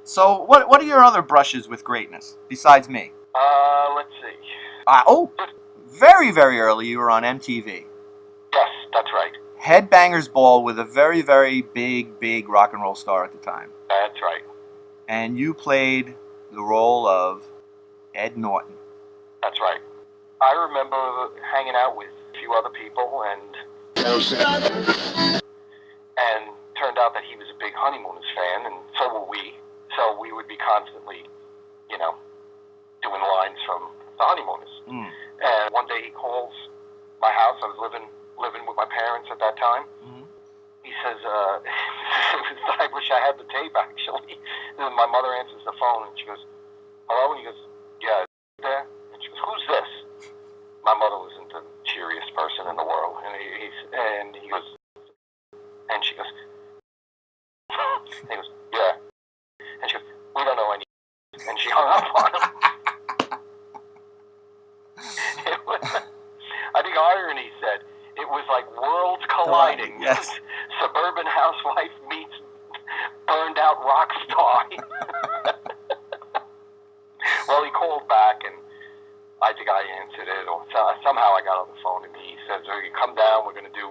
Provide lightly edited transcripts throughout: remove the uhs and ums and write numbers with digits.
So, what are your other brushes with greatness besides me? Let's see. Oh, very, very early you were on MTV. Yes, that's right. Headbangers Ball with a very, very big rock and roll star at the time. That's right. And you played the role of Ed Norton. That's right. I remember hanging out with a few other people, and turned out that he was a big Honeymooners fan, and so were we. So we would be constantly, doing lines from the Honeymooners. Mm. And one day he calls my house. I was living with my parents at that time. Mm-hmm. He says, I wish I had the tape, actually. And my mother answers the phone, and she goes, hello? And he goes, yeah, is there? And she goes, who's this? My mother wasn't the cheeriest person in the world. And he goes, and she goes, and he goes, yeah. And she goes, we don't know any. And she hung up on him. I think irony said it was like worlds colliding. Yes. Suburban housewife meets burned out rock star. Well, he called back, and I think I answered it, or somehow I got on the phone, and he says, you come down, we're going to do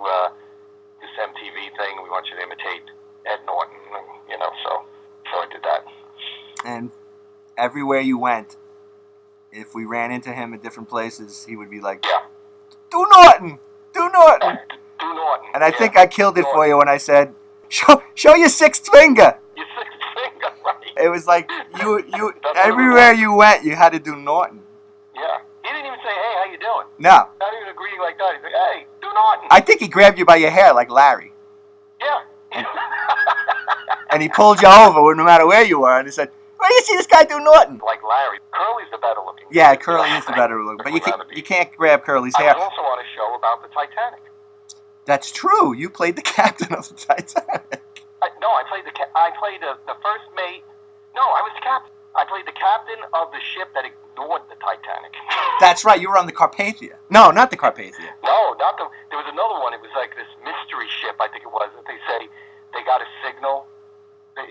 this MTV thing, we want you to imitate Ed Norton, and, so I did that. And everywhere you went, if we ran into him at different places, he would be like, yeah. Do Norton! Do Norton! Do Norton. And I think I killed it for you when I said, show your sixth finger! Your sixth finger, right. It was like, you everywhere you went, you had to do Norton. Yeah. He didn't even say, hey, how you doing? No. Not even a greeting like that. He said, hey, do Norton. I think he grabbed you by your hair like Larry. Yeah. And he pulled you over no matter where you were, and he said, where do you see this guy do Norton? Like Larry. Curly's the better looking. Yeah, Curly is the better looking, but you can't grab Curly's hair. I was also on a show about the Titanic. That's true. You played the captain of the Titanic. I played the first mate. No, I was the captain. I played the captain of the ship that ignored the Titanic. That's right. You were on the Carpathia. No, not the Carpathia. No, not the. There was another one. It was like this mystery ship. I think it was. That they say they got a signal. The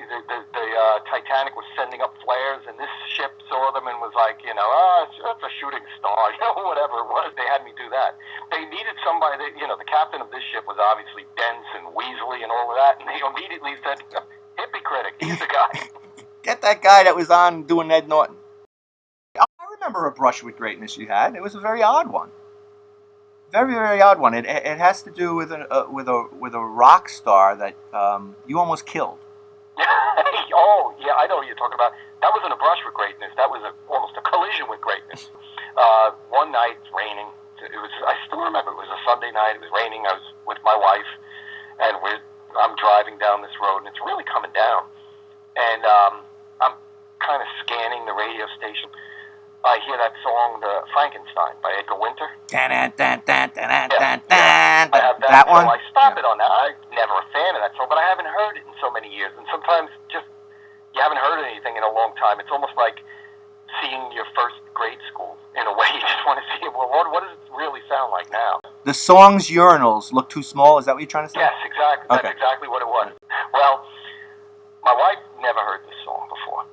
Titanic was sending up flares, and this ship saw them and was like, it's a shooting star, whatever it was. They had me do that. They needed somebody that, the captain of this ship was obviously dense and weaselly and all of that, and they immediately said, Hippie Critic, he's the guy. Get that guy that was on doing Ed Norton. I remember a brush with greatness you had. It was a very odd one. Very, very odd one. It has to do with a rock star that you almost killed. Oh, yeah, I know what you're talking about. That wasn't a brush with greatness. That was almost a collision with greatness. One night, it's raining. I still remember, it was a Sunday night. It was raining. I was with my wife, and I'm driving down this road, and it's really coming down. And I'm kind of scanning the radio station. I hear that song, the Frankenstein by Edgar Winter. I have that one? So I stop it on that. I'm never a fan of that song, but I haven't heard it in so many years. And sometimes just you haven't heard anything in a long time. It's almost like seeing your first grade school in a way. You just want to see it. Well, what does it really sound like now? The song's urinals look too small. Is that what you're trying to say? Yes, exactly. Okay. That's exactly what it was. Well, my wife never heard this song before.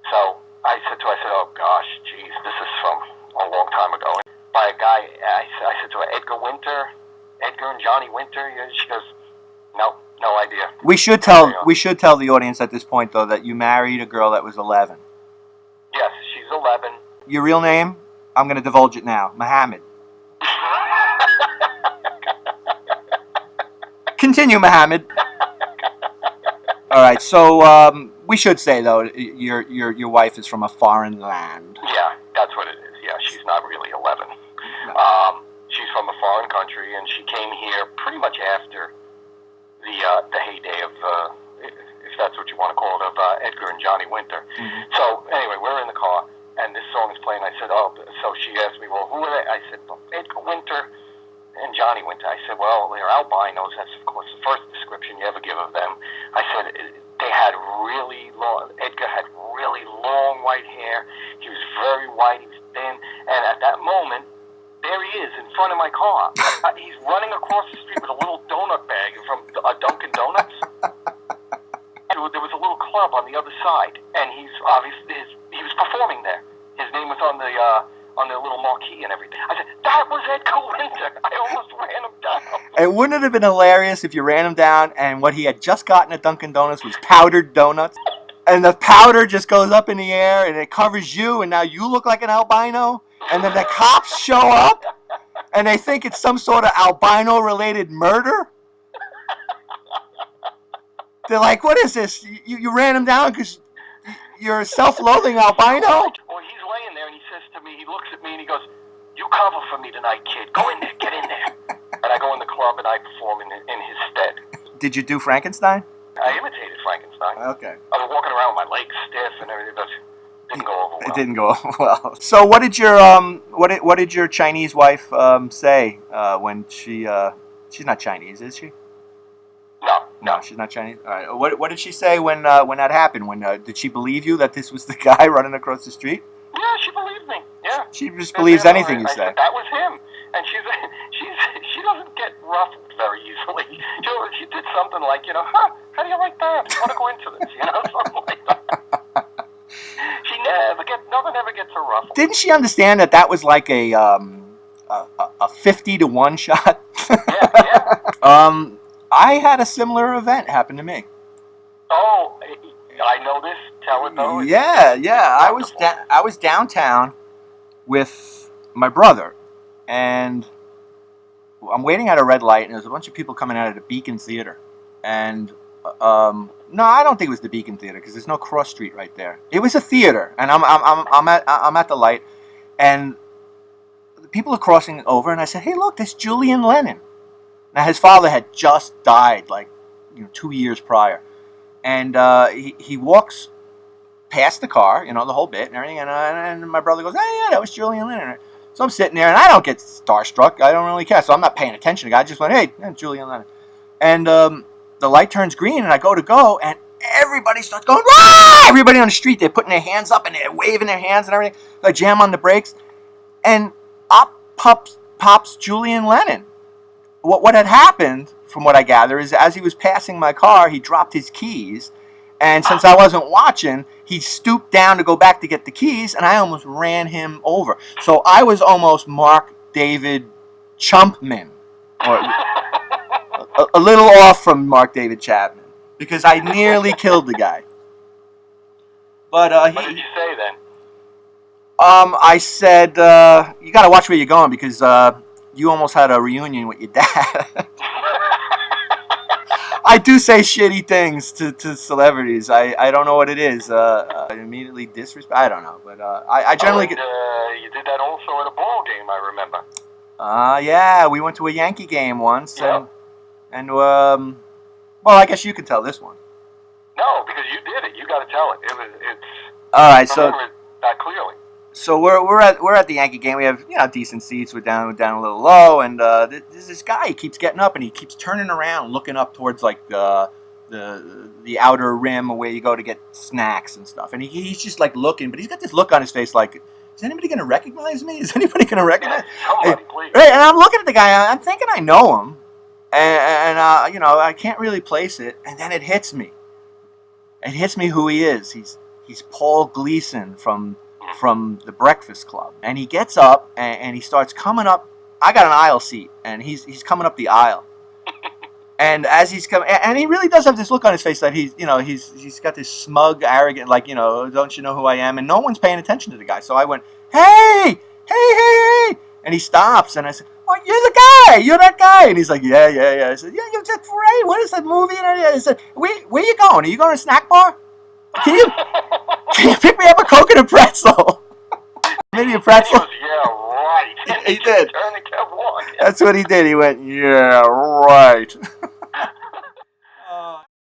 So I said to her, oh gosh, geez, this is from a long time ago. By a guy, I said to her, Edgar and Johnny Winter. She goes, no idea. We should tell the audience at this point, though, that you married a girl that was 11. Yes, she's 11. Your real name? I'm going to divulge it now. Muhammad. Continue, Muhammad. All right, so we should say, though, your wife is from a foreign land. Yeah, that's what it is. Yeah, she's not really 11. No. She's from a foreign country, and she came here pretty much after the heyday of, if that's what you want to call it, of Edgar and Johnny Winter. Mm-hmm. So anyway, we're in the car, and this song is playing. I said, so she asked me, well, who are they? I said, well, Edgar Winter and Johnny Winter. I said, well, they're albinos. That's, of course, the first description you ever give of them. I said, they had really long, Edgar had really long white hair. He was very white. He was thin. And at that moment, there he is in front of my car. He's running across the street with a little donut bag from Dunkin' Donuts. There was a little club on the other side, and he was performing there. His name was on the little marquee and everything. I said, that was Edgar Winter. I almost ran him down. And wouldn't it have been hilarious if you ran him down and what he had just gotten at Dunkin' Donuts was powdered donuts? And the powder just goes up in the air and it covers you, and now you look like an albino. And then the cops show up and they think it's some sort of albino-related murder. They're like, what is this? You ran him down because you're a self-loathing albino? Well, he's laying there and he says to me, he looks at me and he goes, you cover for me tonight, kid. Go in there, get in there. And I go in the club and I perform in his stead. Did you do Frankenstein? I imitated Frankenstein. Okay. I was walking around with my legs stiff and everything, but it didn't go over well. It didn't go over well. So what did your what did your Chinese wife say when she's not Chinese, is she? No, she's not Chinese. All right. What did she say when that happened? Did she believe you that this was the guy running across the street? Yeah, she believed me. Yeah. She just believes anything you say. That was him, and she doesn't get ruffled very easily. She did something like, how do you like that? I want to go into this, something like that. Nothing ever gets her ruffled. Didn't she understand that was like a 50-1 shot? Yeah. I had a similar event happen to me. Oh, I know this. Tell it though. Yeah. I was downtown with my brother, and I'm waiting at a red light, and there's a bunch of people coming out of the Beacon Theater, and no, I don't think it was the Beacon Theater because there's no cross street right there. It was a theater, and I'm at the light, and the people are crossing over, and I said, "Hey, look, that's Julian Lennon." Now his father had just died, 2 years prior, and he walks past the car, the whole bit and everything, and my brother goes, "Hey, yeah, that was Julian Lennon." So I'm sitting there, and I don't get starstruck. I don't really care, so I'm not paying attention to the guy. I just went, "Hey, Julian Lennon," and the light turns green, and I go, and everybody starts going, "Wah!" Everybody on the street, they're putting their hands up, and they're waving their hands and everything. I jam on the brakes, and up pops Julian Lennon. What had happened, from what I gather, is as he was passing my car, he dropped his keys. And since I wasn't watching, he stooped down to go back to get the keys, and I almost ran him over. So I was almost Mark David Chumpman, or a little off from Mark David Chapman, because I nearly killed the guy. But what did you say then? I said, you got to watch where you're going, because you almost had a reunion with your dad. I do say shitty things to celebrities. I don't know what it is. Immediately disrespect. I don't know, but I generally get. You did that also at a ball game, I remember. Yeah, we went to a Yankee game once, yeah. and well, I guess you could tell this one. No, because you did it. You got to tell it. It's. All right, I remember it that clearly. So we're at the Yankee game. We have decent seats. We're down a little low, and there's this guy. He keeps getting up and he keeps turning around, looking up towards the outer rim where you go to get snacks and stuff. And he's just looking, but he's got this look on his face like, is anybody going to recognize me? Is anybody going to recognize? Somebody, please. Right, and I'm looking at the guy. I'm thinking I know him, and I can't really place it. And then it hits me. It hits me who he is. He's Paul Gleason from The Breakfast Club, and he gets up and he starts coming up. I got an aisle seat, and he's coming up the aisle, and as he's coming, and he really does have this look on his face that he's got this smug, arrogant, don't you know who I am? And no one's paying attention to the guy. So I went, hey, and he stops, and I said, oh, you're that guy, and he's like, yeah. I said, yeah, that's right. What is that movie? And I said, where you going? Are you going to a snack bar? Can you pick me up a Coke and a pretzel? Maybe a pretzel? He goes, yeah, right. He did. Turned and kept walking. That's what he did. He went, yeah, right.